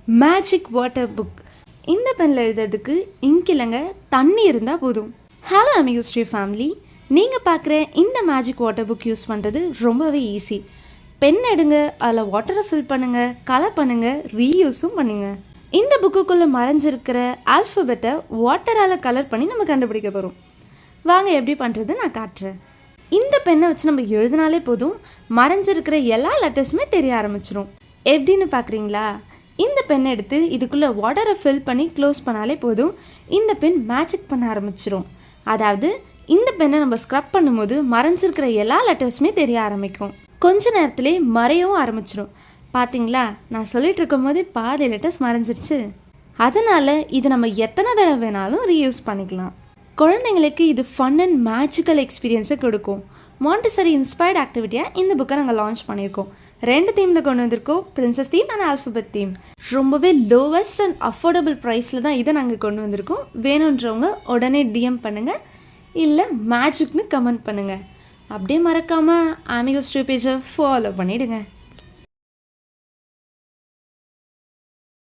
Magic water book. இந்த பெனில் எழுதுறதுக்கு ink இல்லைங்க, தண்ணி இருந்தால் போதும். ஹலோ அமிகோஸ்ட்ரி ஃபேமிலி, நீங்கள் பார்க்குற இந்த மேஜிக் வாட்டர் புக் யூஸ் பண்ணுறது ரொம்பவே ஈஸி. பென் எடுங்க, அதில் வாட்டரை ஃபில் பண்ணுங்கள், கலர் பண்ணுங்கள், ரீயூஸும் பண்ணுங்கள். இந்த புக்குக்குள்ளே மறைஞ்சிருக்கிற ஆல்ஃபபெட்டை வாட்டரால் கலர் பண்ணி நம்ம கண்டுபிடிக்க போகிறோம். வாங்க எப்படி பண்ணுறது நான் காட்டுறேன். இந்த பெண்ணை வச்சு நம்ம எழுதினாலே போதும், மறைஞ்சிருக்கிற எல்லா லெட்டர்ஸுமே தெரிய ஆரம்பிச்சிடும். எப்படின்னு பார்க்குறீங்களா? இந்த பெண்ணை எடுத்து இதுக்குள்ளே வாட்டரை ஃபில் பண்ணி க்ளோஸ் பண்ணாலே போதும், இந்த பென் மேஜிக் பண்ண ஆரம்பிச்சிடும். அதாவது இந்த பெண்ணை நம்ம ஸ்க்ரப் பண்ணும்போது மறைஞ்சிருக்கிற எல்லா லெட்டர்ஸுமே தெரிய ஆரம்பிக்கும். கொஞ்ச நேரத்திலே மறையவும் ஆரம்பிச்சிடும். பார்த்தீங்களா, நான் சொல்லிட்டு இருக்கும் போது பாதி லெட்டர்ஸ் மறைஞ்சிருச்சு. அதனால் இது நம்ம எத்தனை தடவை வேணாலும் ரீயூஸ் பண்ணிக்கலாம். குழந்தைங்களுக்கு இது ஃபன் அண்ட் மேஜிக்கல் எக்ஸ்பீரியன்ஸை கொடுக்கும். மாண்டசரி இன்ஸ்பயர்ட் ஆக்டிவிட்டியாக இந்த புக்கை நாங்கள் லான்ச் பண்ணியிருக்கோம். 2 தீமில் கொண்டு வந்திருக்கோம், princess theme and alphabet theme. ரொம்பவே லோவஸ்ட் அண்ட் அஃபோர்டபுள் ப்ரைஸில் தான் இதை நாங்கள் கொண்டு வந்திருக்கோம். வேணுன்றவங்க உடனே டிஎம் பண்ணுங்கள், இல்லை மேஜிக்னு கமெண்ட் பண்ணுங்கள். அப்படியே மறக்காமல் அமிகோஸ்ட்ரி பேஜை ஃபாலோ பண்ணிவிடுங்க.